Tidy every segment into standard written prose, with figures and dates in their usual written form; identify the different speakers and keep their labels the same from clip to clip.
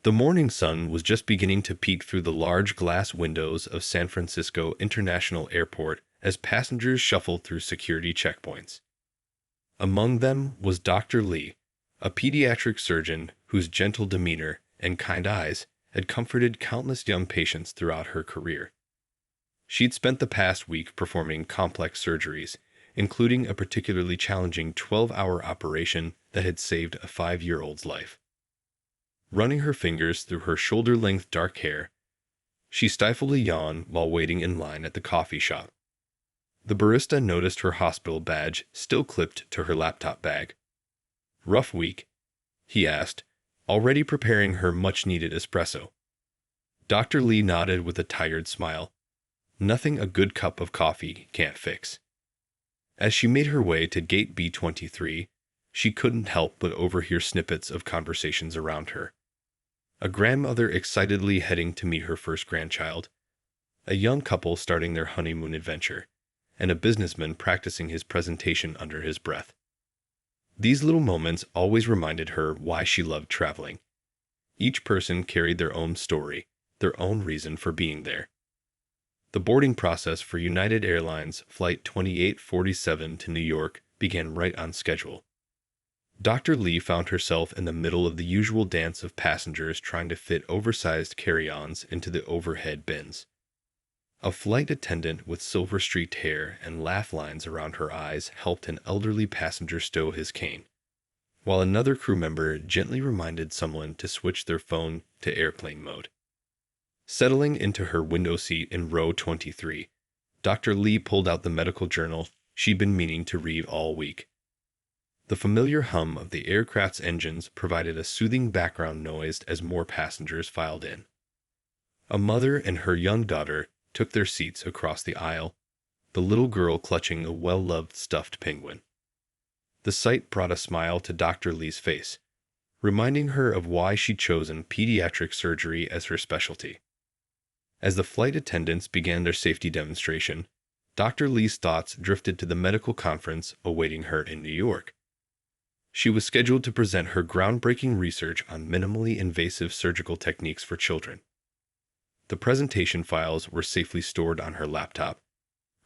Speaker 1: The morning sun was just beginning to peek through the large glass windows of San Francisco International Airport as passengers shuffled through security checkpoints. Among them was Dr. Lee, a pediatric surgeon whose gentle demeanor and kind eyes had comforted countless young patients throughout her career. She'd spent the past week performing complex surgeries, including a particularly challenging 12-hour operation that had saved a 5-year-old's life. Running her fingers through her shoulder-length dark hair, she stifled a yawn while waiting in line at the coffee shop. The barista noticed her hospital badge still clipped to her laptop bag. "Rough week?" he asked, already preparing her much-needed espresso. Dr. Lee nodded with a tired smile. Nothing a good cup of coffee can't fix. As she made her way to gate B23, she couldn't help but overhear snippets of conversations around her. A grandmother excitedly heading to meet her first grandchild, a young couple starting their honeymoon adventure, and a businessman practicing his presentation under his breath. These little moments always reminded her why she loved traveling. Each person carried their own story, their own reason for being there. The boarding process for United Airlines Flight 2847 to New York began right on schedule. Dr. Lee found herself in the middle of the usual dance of passengers trying to fit oversized carry-ons into the overhead bins. A flight attendant with silver-streaked hair and laugh lines around her eyes helped an elderly passenger stow his cane, while another crew member gently reminded someone to switch their phone to airplane mode. Settling into her window seat in row 23, Dr. Lee pulled out the medical journal she'd been meaning to read all week. The familiar hum of the aircraft's engines provided a soothing background noise as more passengers filed in. A mother and her young daughter took their seats across the aisle, the little girl clutching a well-loved stuffed penguin. The sight brought a smile to Dr. Lee's face, reminding her of why she'd chosen pediatric surgery as her specialty. As the flight attendants began their safety demonstration, Dr. Lee's thoughts drifted to the medical conference awaiting her in New York. She was scheduled to present her groundbreaking research on minimally invasive surgical techniques for children. The presentation files were safely stored on her laptop,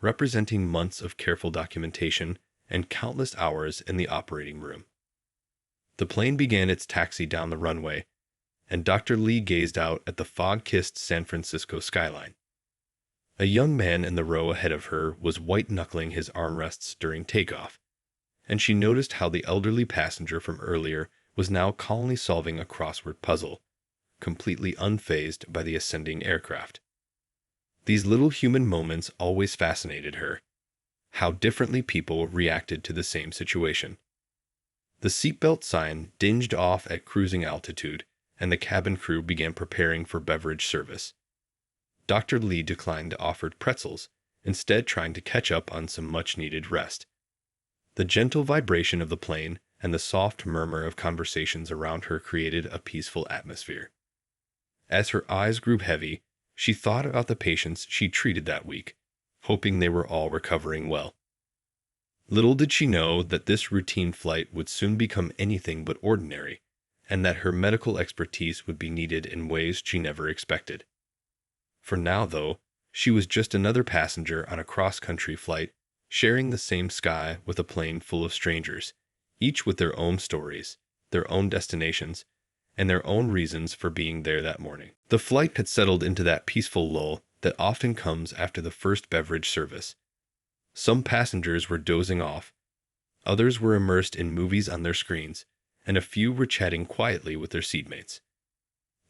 Speaker 1: representing months of careful documentation and countless hours in the operating room. The plane began its taxi down the runway, and Dr. Lee gazed out at the fog-kissed San Francisco skyline. A young man in the row ahead of her was white-knuckling his armrests during takeoff, and she noticed how the elderly passenger from earlier was now calmly solving a crossword puzzle, completely unfazed by the ascending aircraft. These little human moments always fascinated her, how differently people reacted to the same situation. The seatbelt sign dinged off at cruising altitude, and the cabin crew began preparing for beverage service. Dr. Lee declined offered pretzels, instead trying to catch up on some much-needed rest. The gentle vibration of the plane and the soft murmur of conversations around her created a peaceful atmosphere. As her eyes grew heavy, she thought about the patients she treated that week, hoping they were all recovering well. Little did she know that this routine flight would soon become anything but ordinary, and that her medical expertise would be needed in ways she never expected. For now, though, she was just another passenger on a cross-country flight, sharing the same sky with a plane full of strangers, each with their own stories, their own destinations, and their own reasons for being there that morning. The flight had settled into that peaceful lull that often comes after the first beverage service. Some passengers were dozing off, others were immersed in movies on their screens, and a few were chatting quietly with their seatmates.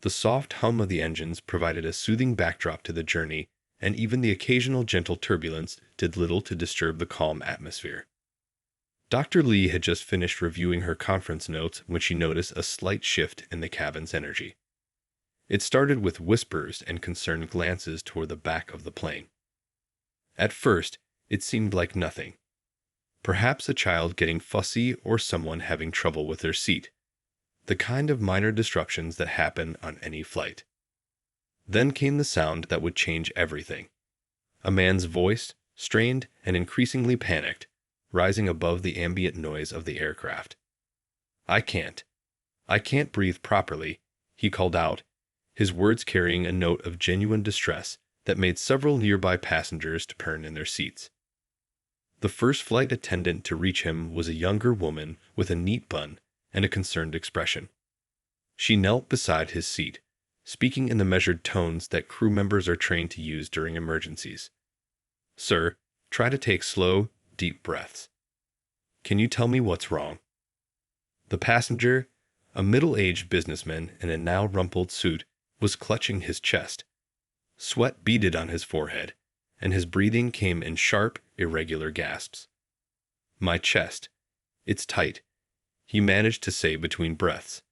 Speaker 1: The soft hum of the engines provided a soothing backdrop to the journey, and even the occasional gentle turbulence did little to disturb the calm atmosphere. Dr. Lee had just finished reviewing her conference notes when she noticed a slight shift in the cabin's energy. It started with whispers and concerned glances toward the back of the plane. At first, it seemed like nothing. Perhaps a child getting fussy or someone having trouble with their seat. The kind of minor disruptions that happen on any flight. Then came the sound that would change everything. A man's voice, strained and increasingly panicked, rising above the ambient noise of the aircraft. I can't breathe properly," he called out, his words carrying a note of genuine distress that made several nearby passengers turn in their seats. The first flight attendant to reach him was a younger woman with a neat bun and a concerned expression. She knelt beside his seat, speaking in the measured tones that crew members are trained to use during emergencies. "Sir, try to take slow, deep breaths. Can you tell me what's wrong?" The passenger, a middle-aged businessman in a now rumpled suit, was clutching his chest. Sweat beaded on his forehead, and his breathing came in sharp, irregular gasps. "My chest. It's tight," he managed to say between breaths.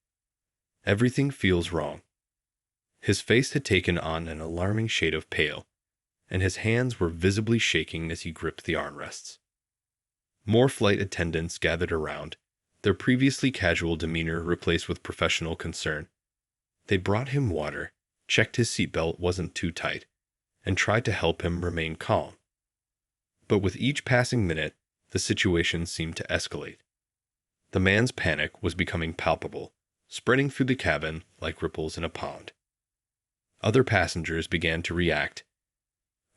Speaker 1: "Everything feels wrong." His face had taken on an alarming shade of pale, and his hands were visibly shaking as he gripped the armrests. More flight attendants gathered around, their previously casual demeanor replaced with professional concern. They brought him water, checked his seatbelt wasn't too tight, and tried to help him remain calm. But with each passing minute, the situation seemed to escalate. The man's panic was becoming palpable, spreading through the cabin like ripples in a pond. Other passengers began to react.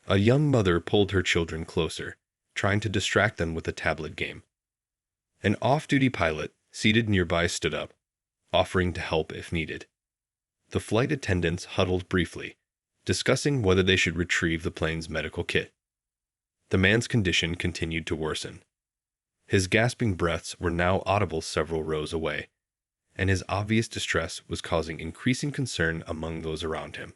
Speaker 1: A young mother pulled her children closer, trying to distract them with a tablet game. An off-duty pilot, seated nearby, stood up, offering to help if needed. The flight attendants huddled briefly, discussing whether they should retrieve the plane's medical kit. The man's condition continued to worsen. His gasping breaths were now audible several rows away, and his obvious distress was causing increasing concern among those around him.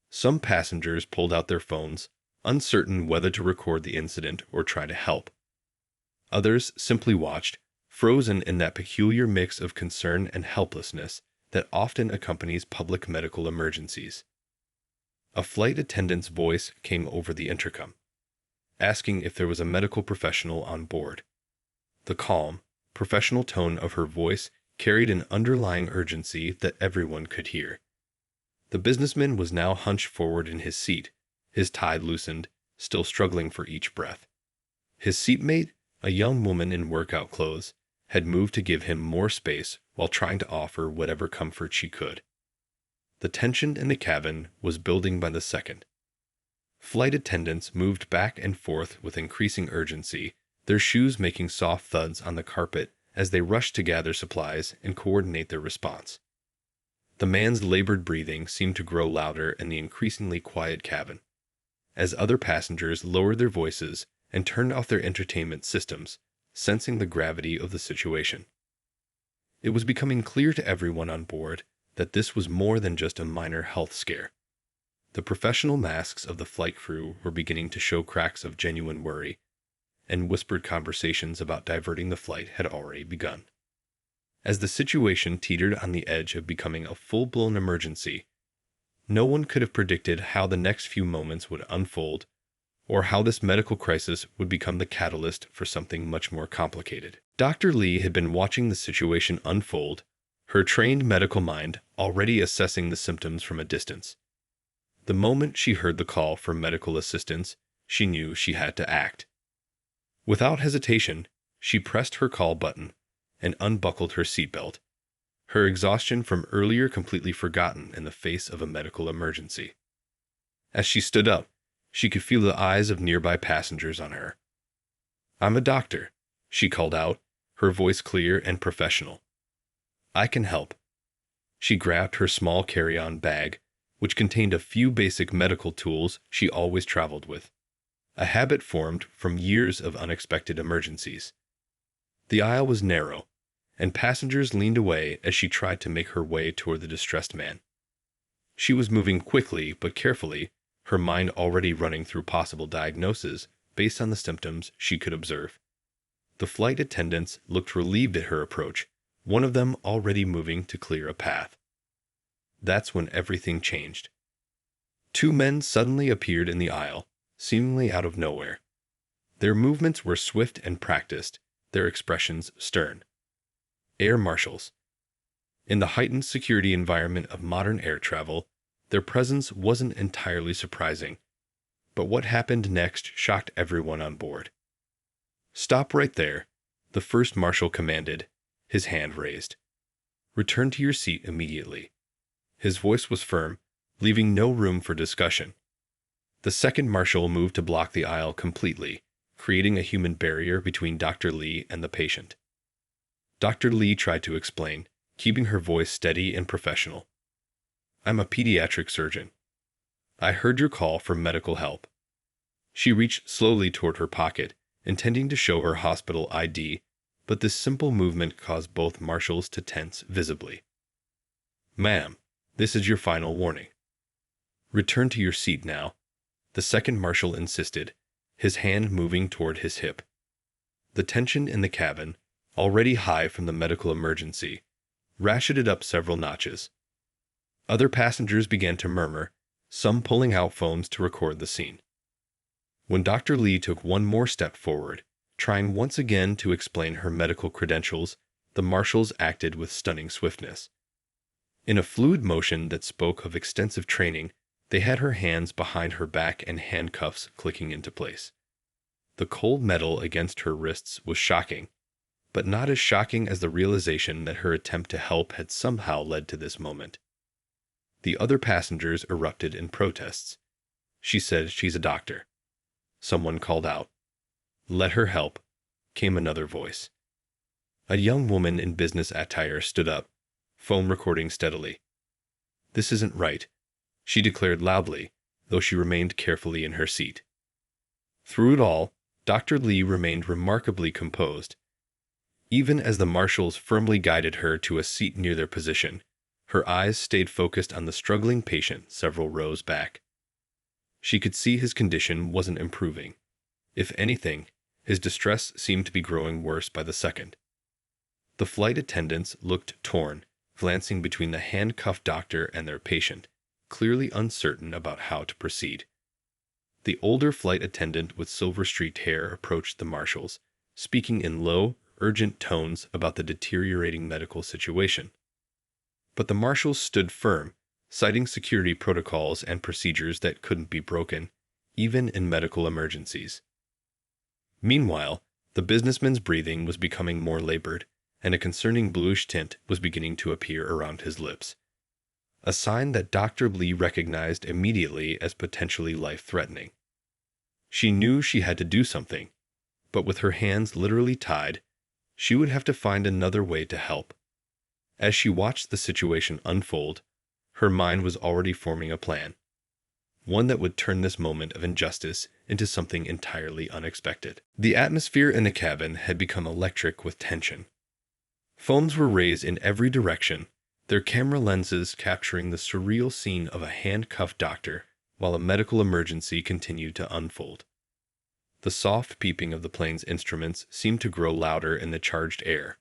Speaker 1: Some passengers pulled out their phones, uncertain whether to record the incident or try to help. Others simply watched, frozen in that peculiar mix of concern and helplessness that often accompanies public medical emergencies. A flight attendant's voice came over the intercom, asking if there was a medical professional on board. The calm, professional tone of her voice carried an underlying urgency that everyone could hear. The businessman was now hunched forward in his seat, his tie loosened, still struggling for each breath. His seatmate, a young woman in workout clothes, had moved to give him more space while trying to offer whatever comfort she could. The tension in the cabin was building by the second. Flight attendants moved back and forth with increasing urgency, their shoes making soft thuds on the carpet as they rushed to gather supplies and coordinate their response. The man's labored breathing seemed to grow louder in the increasingly quiet cabin, as other passengers lowered their voices and turned off their entertainment systems, sensing the gravity of the situation. It was becoming clear to everyone on board that this was more than just a minor health scare. The professional masks of the flight crew were beginning to show cracks of genuine worry, and whispered conversations about diverting the flight had already begun. As the situation teetered on the edge of becoming a full-blown emergency, no one could have predicted how the next few moments would unfold, or how this medical crisis would become the catalyst for something much more complicated. Dr. Lee had been watching the situation unfold, her trained medical mind already assessing the symptoms from a distance. The moment she heard the call for medical assistance, she knew she had to act. Without hesitation, she pressed her call button and unbuckled her seatbelt, her exhaustion from earlier completely forgotten in the face of a medical emergency. As she stood up, she could feel the eyes of nearby passengers on her. "I'm a doctor," she called out, her voice clear and professional. "I can help." She grabbed her small carry-on bag, which contained a few basic medical tools she always traveled with, a habit formed from years of unexpected emergencies. The aisle was narrow, and passengers leaned away as she tried to make her way toward the distressed man. She was moving quickly but carefully, her mind already running through possible diagnoses based on the symptoms she could observe. The flight attendants looked relieved at her approach, one of them already moving to clear a path. That's when everything changed. Two men suddenly appeared in the aisle, seemingly out of nowhere. Their movements were swift and practiced, their expressions stern. Air marshals. In the heightened security environment of modern air travel, their presence wasn't entirely surprising, but what happened next shocked everyone on board. "Stop right there," the first marshal commanded, his hand raised. "Return to your seat immediately. His voice was firm, leaving no room for discussion. The second marshal moved to block the aisle completely, creating a human barrier between Dr. Lee and the patient. Dr. Lee tried to explain, keeping her voice steady and professional. "I'm a pediatric surgeon. I heard your call for medical help." She reached slowly toward her pocket, intending to show her hospital ID, but this simple movement caused both marshals to tense visibly. "Ma'am, this is your final warning. Return to your seat now," the second marshal insisted, his hand moving toward his hip. The tension in the cabin, already high from the medical emergency, ratcheted up several notches. Other passengers began to murmur, some pulling out phones to record the scene. When Dr. Lee took one more step forward, trying once again to explain her medical credentials, the marshals acted with stunning swiftness. In a fluid motion that spoke of extensive training, they had her hands behind her back and handcuffs clicking into place. The cold metal against her wrists was shocking, but not as shocking as the realization that her attempt to help had somehow led to this moment. The other passengers erupted in protests. "She said she's a doctor." Someone called out. "Let her help," came another voice. A young woman in business attire stood up, phone recording steadily. "This isn't right," she declared loudly, though she remained carefully in her seat. Through it all, Dr. Lee remained remarkably composed. Even as the marshals firmly guided her to a seat near their position, her eyes stayed focused on the struggling patient several rows back. She could see his condition wasn't improving. If anything, his distress seemed to be growing worse by the second. The flight attendants looked torn, glancing between the handcuffed doctor and their patient, clearly uncertain about how to proceed. The older flight attendant with silver-streaked hair approached the marshals, speaking in low, urgent tones about the deteriorating medical situation. But the marshals stood firm, citing security protocols and procedures that couldn't be broken, even in medical emergencies. Meanwhile, the businessman's breathing was becoming more labored, and a concerning bluish tint was beginning to appear around his lips, a sign that Dr. Lee recognized immediately as potentially life-threatening. She knew she had to do something, but with her hands literally tied, she would have to find another way to help. As she watched the situation unfold, her mind was already forming a plan, one that would turn this moment of injustice into something entirely unexpected. The atmosphere in the cabin had become electric with tension. Phones were raised in every direction, their camera lenses capturing the surreal scene of a handcuffed doctor while a medical emergency continued to unfold. The soft peeping of the plane's instruments seemed to grow louder in the charged air,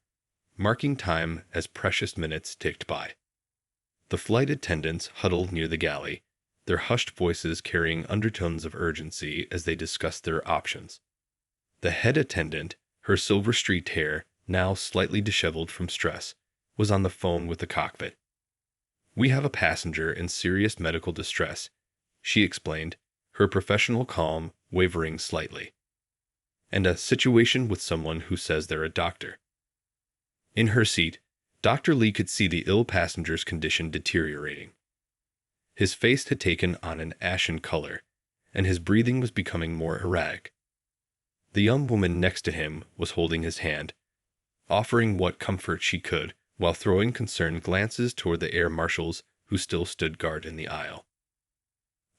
Speaker 1: marking time as precious minutes ticked by. The flight attendants huddled near the galley, their hushed voices carrying undertones of urgency as they discussed their options. The head attendant, her silver-streaked hair now slightly disheveled from stress, was on the phone with the cockpit. "We have a passenger in serious medical distress," she explained, her professional calm wavering slightly. "And a situation with someone who says they're a doctor." In her seat, Dr. Lee could see the ill passenger's condition deteriorating. His face had taken on an ashen color, and his breathing was becoming more erratic. The young woman next to him was holding his hand, offering what comfort she could while throwing concerned glances toward the air marshals who still stood guard in the aisle.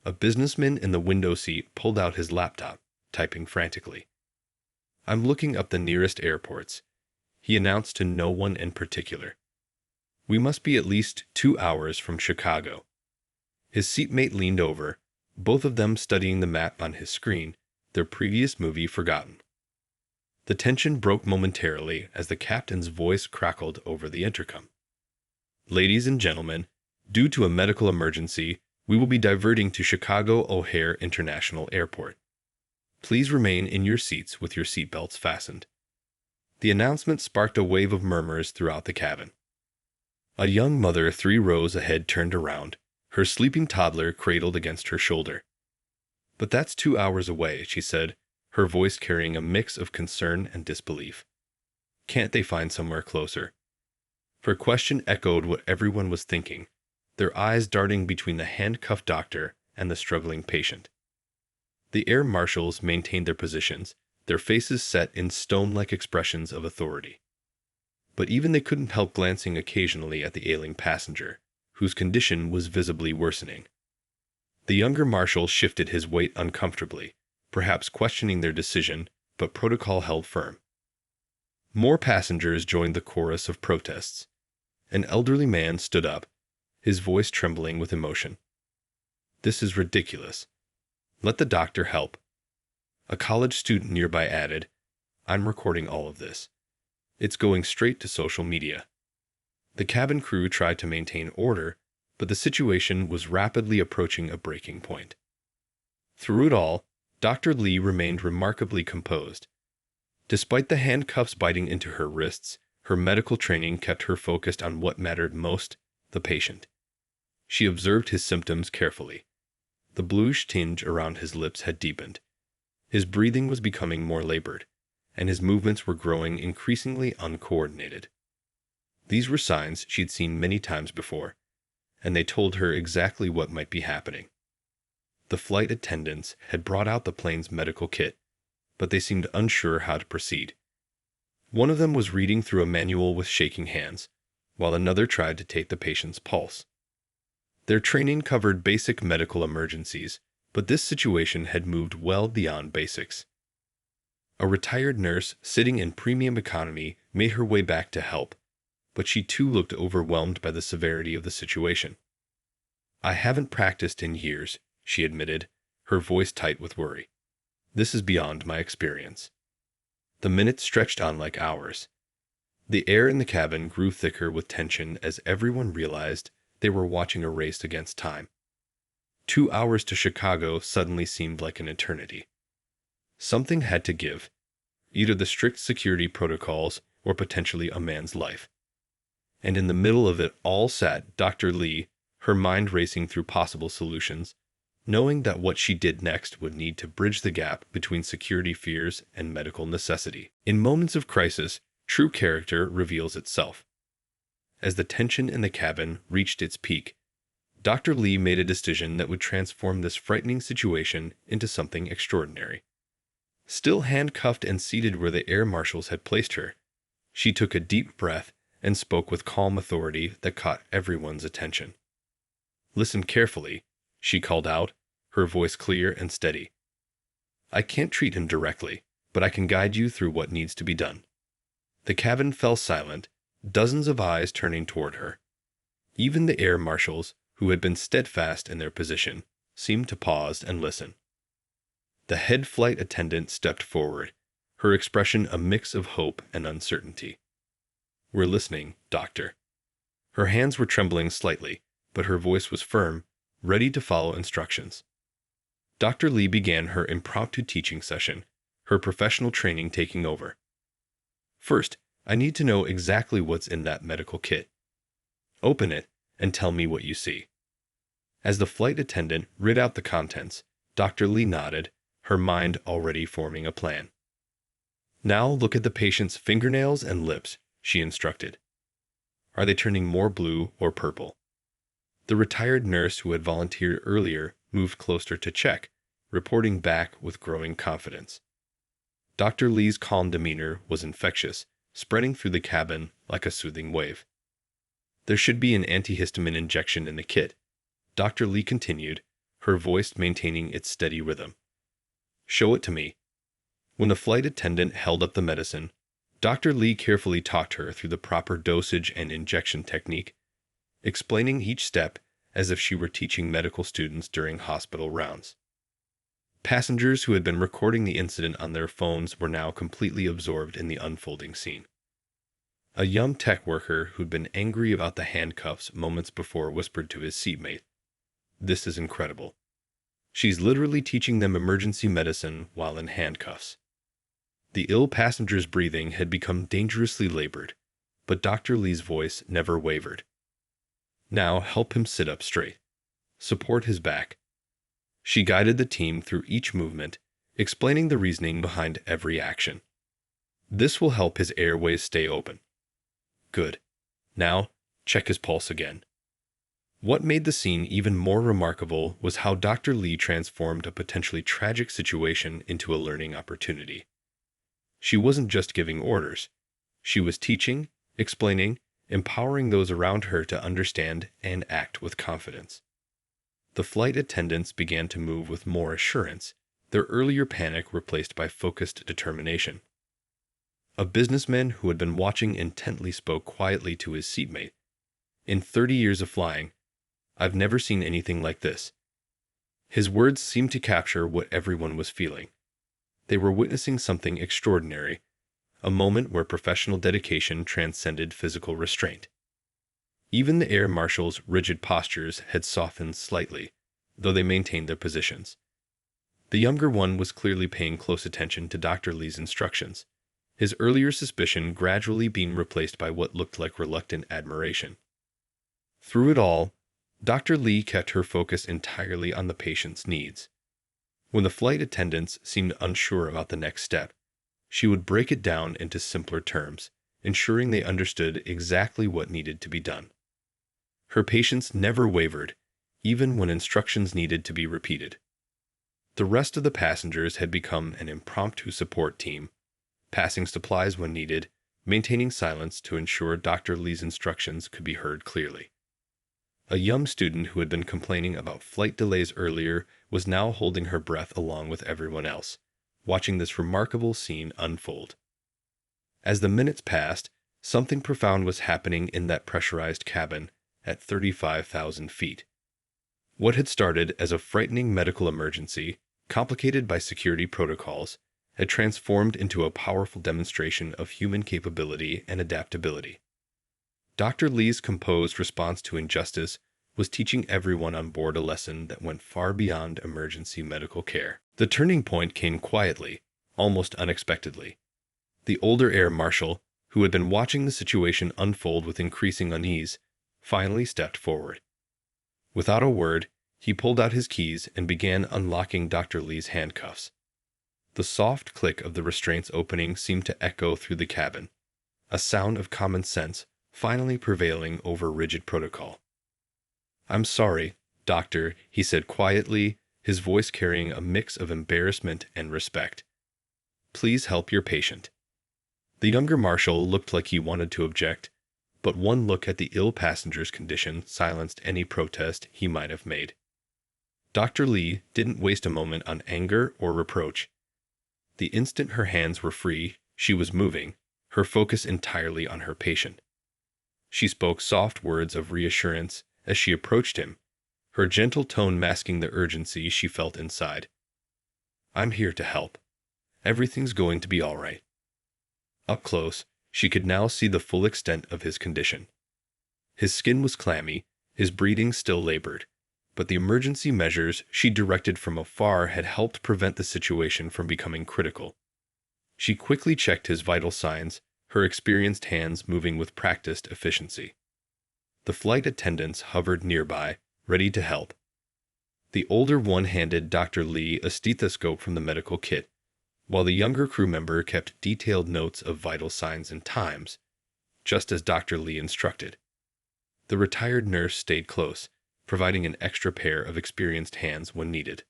Speaker 1: A businessman in the window seat pulled out his laptop, typing frantically. "I'm looking up the nearest airports," he announced to no one in particular. "We must be at least 2 hours from Chicago." His seatmate leaned over, both of them studying the map on his screen, their previous movie forgotten. The tension broke momentarily as the captain's voice crackled over the intercom. "Ladies and gentlemen, due to a medical emergency, we will be diverting to Chicago O'Hare International Airport. Please remain in your seats with your seatbelts fastened." The announcement sparked a wave of murmurs throughout the cabin. A young mother 3 rows ahead turned around, her sleeping toddler cradled against her shoulder. "But that's 2 hours away," she said, her voice carrying a mix of concern and disbelief. "Can't they find somewhere closer?" Her question echoed what everyone was thinking. their eyes darting between the handcuffed doctor and the struggling patient. The air marshals maintained their positions, their faces set in stone-like expressions of authority. But even they couldn't help glancing occasionally at the ailing passenger, whose condition was visibly worsening. The younger marshal shifted his weight uncomfortably, perhaps questioning their decision, but protocol held firm. More passengers joined the chorus of protests. An elderly man stood up, his voice trembling with emotion. "This is ridiculous. Let the doctor help." A college student nearby added, "I'm recording all of this. It's going straight to social media." The cabin crew tried to maintain order, but the situation was rapidly approaching a breaking point. Through it all, Dr. Lee remained remarkably composed. Despite the handcuffs biting into her wrists, her medical training kept her focused on what mattered most, the patient. She observed his symptoms carefully. The bluish tinge around his lips had deepened. His breathing was becoming more labored, and his movements were growing increasingly uncoordinated. These were signs she'd seen many times before, and they told her exactly what might be happening. The flight attendants had brought out the plane's medical kit, but they seemed unsure how to proceed. One of them was reading through a manual with shaking hands, while another tried to take the patient's pulse. Their training covered basic medical emergencies, but this situation had moved well beyond basics. A retired nurse sitting in premium economy made her way back to help, but she too looked overwhelmed by the severity of the situation. "I haven't practiced in years," she admitted, her voice tight with worry. "This is beyond my experience." The minutes stretched on like hours. The air in the cabin grew thicker with tension as everyone realized they were watching a race against time. 2 hours to Chicago suddenly seemed like an eternity. Something had to give, either the strict security protocols or potentially a man's life. And in the middle of it all sat Dr. Lee, her mind racing through possible solutions, knowing that what she did next would need to bridge the gap between security fears and medical necessity. In moments of crisis, true character reveals itself. As the tension in the cabin reached its peak, Dr. Lee made a decision that would transform this frightening situation into something extraordinary. Still handcuffed and seated where the air marshals had placed her, she took a deep breath and spoke with calm authority that caught everyone's attention. "Listen carefully," she called out, her voice clear and steady. "I can't treat him directly, but I can guide you through what needs to be done." The cabin fell silent, dozens of eyes turning toward her. Even the air marshals, who had been steadfast in their position, seemed to pause and listen. The head flight attendant stepped forward, her expression a mix of hope and uncertainty. "We're listening, doctor." Her hands were trembling slightly, but her voice was firm, ready to follow instructions. Dr. Lee began her impromptu teaching session, her professional training taking over. "First, I need to know exactly what's in that medical kit. Open it and tell me what you see." As the flight attendant read out the contents, Dr. Lee nodded, her mind already forming a plan. "Now look at the patient's fingernails and lips," she instructed. "Are they turning more blue or purple?" The retired nurse who had volunteered earlier moved closer to check, reporting back with growing confidence. Dr. Lee's calm demeanor was infectious, spreading through the cabin like a soothing wave. "There should be an antihistamine injection in the kit," Dr. Lee continued, her voice maintaining its steady rhythm. "Show it to me." When the flight attendant held up the medicine, Dr. Lee carefully talked her through the proper dosage and injection technique, explaining each step as if she were teaching medical students during hospital rounds. Passengers who had been recording the incident on their phones were now completely absorbed in the unfolding scene. A young tech worker who'd been angry about the handcuffs moments before whispered to his seatmate, "This is incredible. She's literally teaching them emergency medicine while in handcuffs." The ill passenger's breathing had become dangerously labored, but Dr. Lee's voice never wavered. "Now help him sit up straight. Support his back." She guided the team through each movement, explaining the reasoning behind every action. "This will help his airways stay open." "Good. Now, check his pulse again." What made the scene even more remarkable was how Dr. Lee transformed a potentially tragic situation into a learning opportunity. She wasn't just giving orders. She was teaching, explaining, empowering those around her to understand and act with confidence. The flight attendants began to move with more assurance, their earlier panic replaced by focused determination. A businessman who had been watching intently spoke quietly to his seatmate. "In 30 years of flying, I've never seen anything like this." His words seemed to capture what everyone was feeling. They were witnessing something extraordinary, a moment where professional dedication transcended physical restraint. Even the air marshals' rigid postures had softened slightly, though they maintained their positions. The younger one was clearly paying close attention to Dr. Lee's instructions, his earlier suspicion gradually being replaced by what looked like reluctant admiration. Through it all, Dr. Lee kept her focus entirely on the patient's needs. When the flight attendants seemed unsure about the next step, she would break it down into simpler terms, ensuring they understood exactly what needed to be done. Her patience never wavered, even when instructions needed to be repeated. The rest of the passengers had become an impromptu support team, passing supplies when needed, maintaining silence to ensure Dr. Lee's instructions could be heard clearly. A young student who had been complaining about flight delays earlier was now holding her breath along with everyone else, watching this remarkable scene unfold. As the minutes passed, something profound was happening in that pressurized cabin at 35,000 feet. What had started as a frightening medical emergency, complicated by security protocols, had transformed into a powerful demonstration of human capability and adaptability. Dr. Lee's composed response to injustice was teaching everyone on board a lesson that went far beyond emergency medical care. The turning point came quietly, almost unexpectedly. The older air marshal, who had been watching the situation unfold with increasing unease, finally stepped forward. Without a word, he pulled out his keys and began unlocking Dr. Lee's handcuffs. The soft click of the restraints opening seemed to echo through the cabin, a sound of common sense finally prevailing over rigid protocol. "I'm sorry, doctor," he said quietly, his voice carrying a mix of embarrassment and respect. "Please help your patient." The younger marshal looked like he wanted to object, but one look at the ill passenger's condition silenced any protest he might have made. Dr. Lee didn't waste a moment on anger or reproach. The instant her hands were free, she was moving, her focus entirely on her patient. She spoke soft words of reassurance as she approached him, her gentle tone masking the urgency she felt inside. "I'm here to help. Everything's going to be all right." Up close, she could now see the full extent of his condition. His skin was clammy, his breathing still labored, but the emergency measures she directed from afar had helped prevent the situation from becoming critical. She quickly checked his vital signs, her experienced hands moving with practiced efficiency. The flight attendants hovered nearby, ready to help. The older one handed Dr. Lee a stethoscope from the medical kit, while the younger crew member kept detailed notes of vital signs and times, just as Dr. Lee instructed. The retired nurse stayed close, providing an extra pair of experienced hands when needed.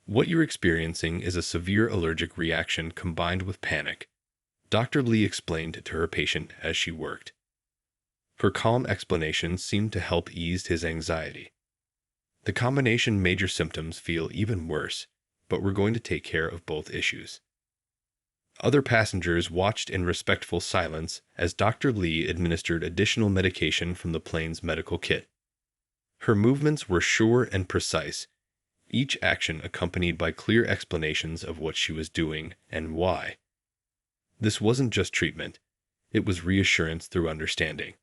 Speaker 1: "What you're experiencing is a severe allergic reaction combined with panic," Dr. Lee explained to her patient as she worked. Her calm explanation seemed to help ease his anxiety. "The combination made your symptoms feel even worse, but we're going to take care of both issues." Other passengers watched in respectful silence as Dr. Lee administered additional medication from the plane's medical kit. Her movements were sure and precise, each action accompanied by clear explanations of what she was doing and why. This wasn't just treatment, it was reassurance through understanding.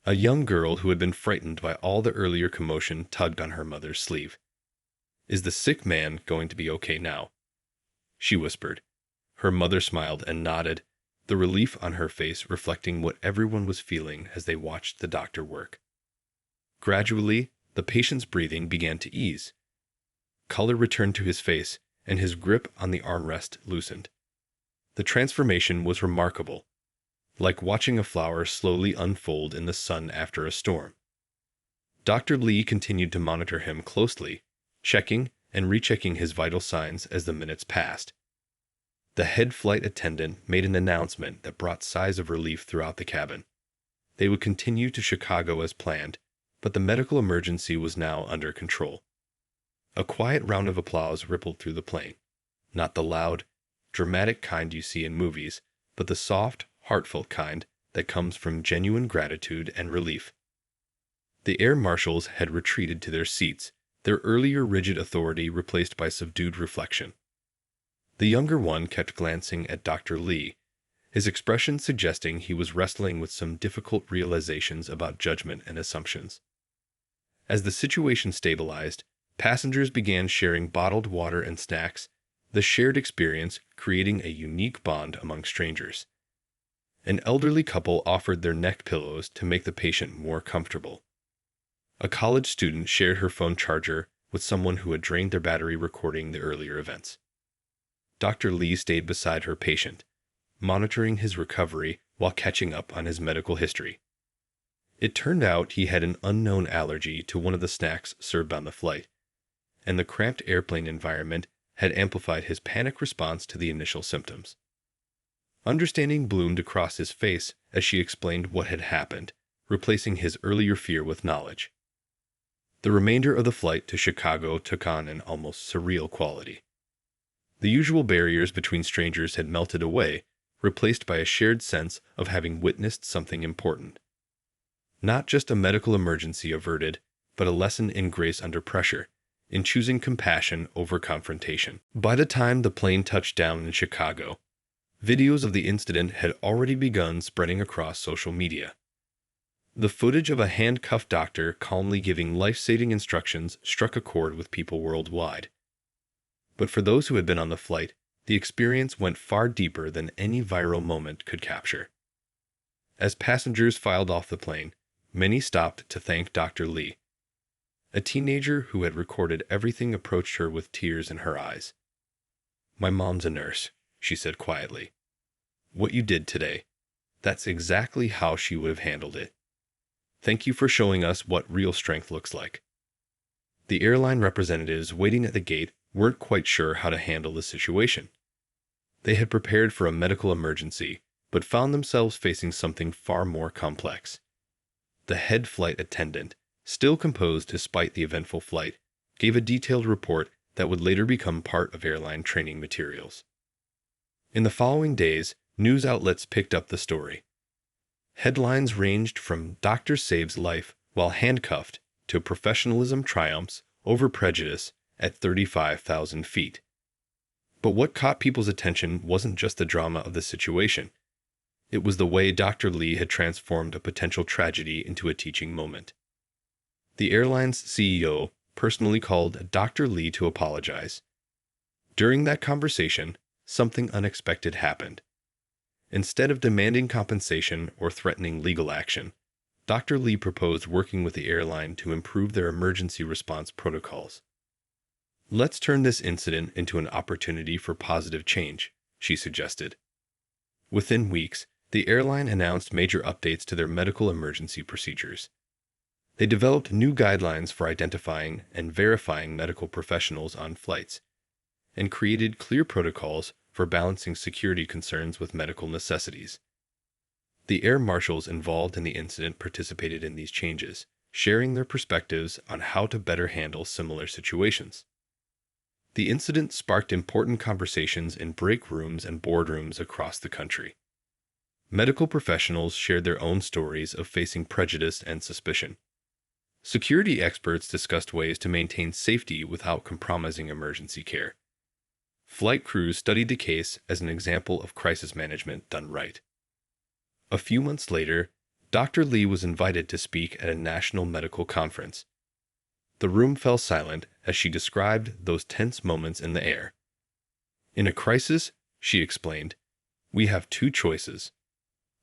Speaker 1: A young girl who had been frightened by all the earlier commotion tugged on her mother's sleeve. "Is the sick man going to be okay now?" she whispered. Her mother smiled and nodded, the relief on her face reflecting what everyone was feeling as they watched the doctor work. Gradually, the patient's breathing began to ease. Color returned to his face, and his grip on the armrest loosened. The transformation was remarkable, like watching a flower slowly unfold in the sun after a storm. Dr. Lee continued to monitor him closely, checking and rechecking his vital signs as the minutes passed. The head flight attendant made an announcement that brought sighs of relief throughout the cabin. They would continue to Chicago as planned, but the medical emergency was now under control. A quiet round of applause rippled through the plane. Not the loud, dramatic kind you see in movies, but the soft, heartfelt kind that comes from genuine gratitude and relief. The air marshals had retreated to their seats, their earlier rigid authority replaced by subdued reflection. The younger one kept glancing at Dr. Lee, his expression suggesting he was wrestling with some difficult realizations about judgment and assumptions. As the situation stabilized, passengers began sharing bottled water and snacks, the shared experience creating a unique bond among strangers. An elderly couple offered their neck pillows to make the patient more comfortable. A college student shared her phone charger with someone who had drained their battery recording the earlier events. Dr. Lee stayed beside her patient, monitoring his recovery while catching up on his medical history. It turned out he had an unknown allergy to one of the snacks served on the flight, and the cramped airplane environment had amplified his panic response to the initial symptoms. Understanding bloomed across his face as she explained what had happened, replacing his earlier fear with knowledge. The remainder of the flight to Chicago took on an almost surreal quality. The usual barriers between strangers had melted away, replaced by a shared sense of having witnessed something important. Not just a medical emergency averted, but a lesson in grace under pressure, in choosing compassion over confrontation. By the time the plane touched down in Chicago, videos of the incident had already begun spreading across social media. The footage of a handcuffed doctor calmly giving life-saving instructions struck a chord with people worldwide. But for those who had been on the flight, the experience went far deeper than any viral moment could capture. As passengers filed off the plane, many stopped to thank Dr. Lee. A teenager who had recorded everything approached her with tears in her eyes. "My mom's a nurse," she said quietly. "What you did today, that's exactly how she would have handled it. Thank you for showing us what real strength looks like." The airline representatives waiting at the gate weren't quite sure how to handle the situation. They had prepared for a medical emergency, but found themselves facing something far more complex. The head flight attendant, still composed despite the eventful flight, gave a detailed report that would later become part of airline training materials. In the following days, news outlets picked up the story. Headlines ranged from "Doctor saves life while handcuffed" to "Professionalism triumphs over prejudice at 35,000 feet." But what caught people's attention wasn't just the drama of the situation. It was the way Dr. Lee had transformed a potential tragedy into a teaching moment. The airline's CEO personally called Dr. Lee to apologize. During that conversation, something unexpected happened. Instead of demanding compensation or threatening legal action, Dr. Lee proposed working with the airline to improve their emergency response protocols. "Let's turn this incident into an opportunity for positive change," she suggested. Within weeks, the airline announced major updates to their medical emergency procedures. They developed new guidelines for identifying and verifying medical professionals on flights, and created clear protocols for balancing security concerns with medical necessities. The air marshals involved in the incident participated in these changes, sharing their perspectives on how to better handle similar situations. The incident sparked important conversations in break rooms and boardrooms across the country. Medical professionals shared their own stories of facing prejudice and suspicion. Security experts discussed ways to maintain safety without compromising emergency care. Flight crews studied the case as an example of crisis management done right. A few months later, Dr. Lee was invited to speak at a national medical conference. The room fell silent as she described those tense moments in the air. "In a crisis," she explained, "we have two choices.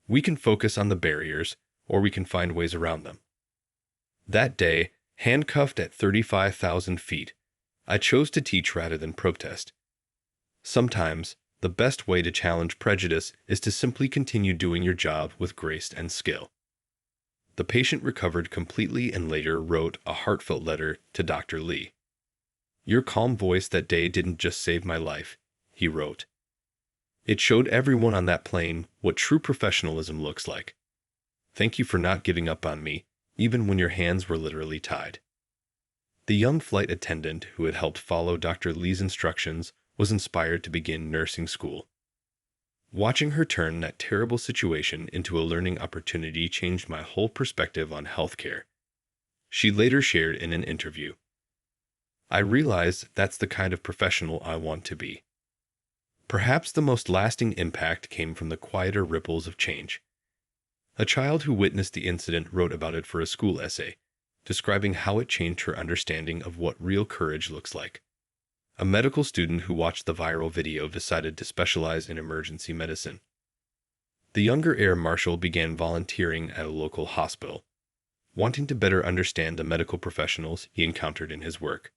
Speaker 1: We can focus on the barriers, or we can find ways around them." That day, handcuffed at 35,000 feet, I chose to teach rather than protest. Sometimes, the best way to challenge prejudice is to simply continue doing your job with grace and skill. The patient recovered completely and later wrote a heartfelt letter to Dr. Lee. "Your calm voice that day didn't just save my life," he wrote. "It showed everyone on that plane what true professionalism looks like. Thank you for not giving up on me, even when your hands were literally tied." The young flight attendant who had helped follow Dr. Lee's instructions was inspired to begin nursing school. Watching her turn that terrible situation into a learning opportunity changed my whole perspective on healthcare. She later shared in an interview, "I realized that's the kind of professional I want to be." Perhaps the most lasting impact came from the quieter ripples of change. A child who witnessed the incident wrote about it for a school essay, describing how it changed her understanding of what real courage looks like. A medical student who watched the viral video decided to specialize in emergency medicine. The younger air marshal began volunteering at a local hospital, wanting to better understand the medical professionals he encountered in his work.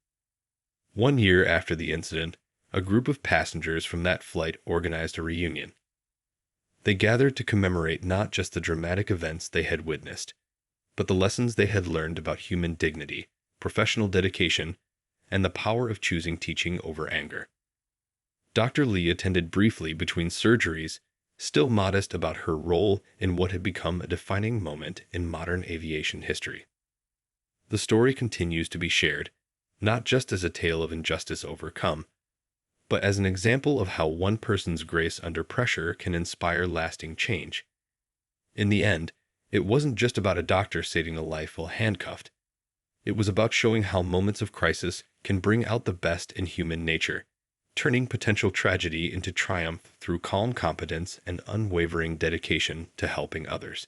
Speaker 1: 1 year after the incident, a group of passengers from that flight organized a reunion. They gathered to commemorate not just the dramatic events they had witnessed, but the lessons they had learned about human dignity, professional dedication, and the power of choosing teaching over anger. Dr. Lee attended briefly between surgeries, still modest about her role in what had become a defining moment in modern aviation history. The story continues to be shared, not just as a tale of injustice overcome, but as an example of how one person's grace under pressure can inspire lasting change. In the end, it wasn't just about a doctor saving a life while handcuffed. It was about showing how moments of crisis can bring out the best in human nature, turning potential tragedy into triumph through calm competence and unwavering dedication to helping others.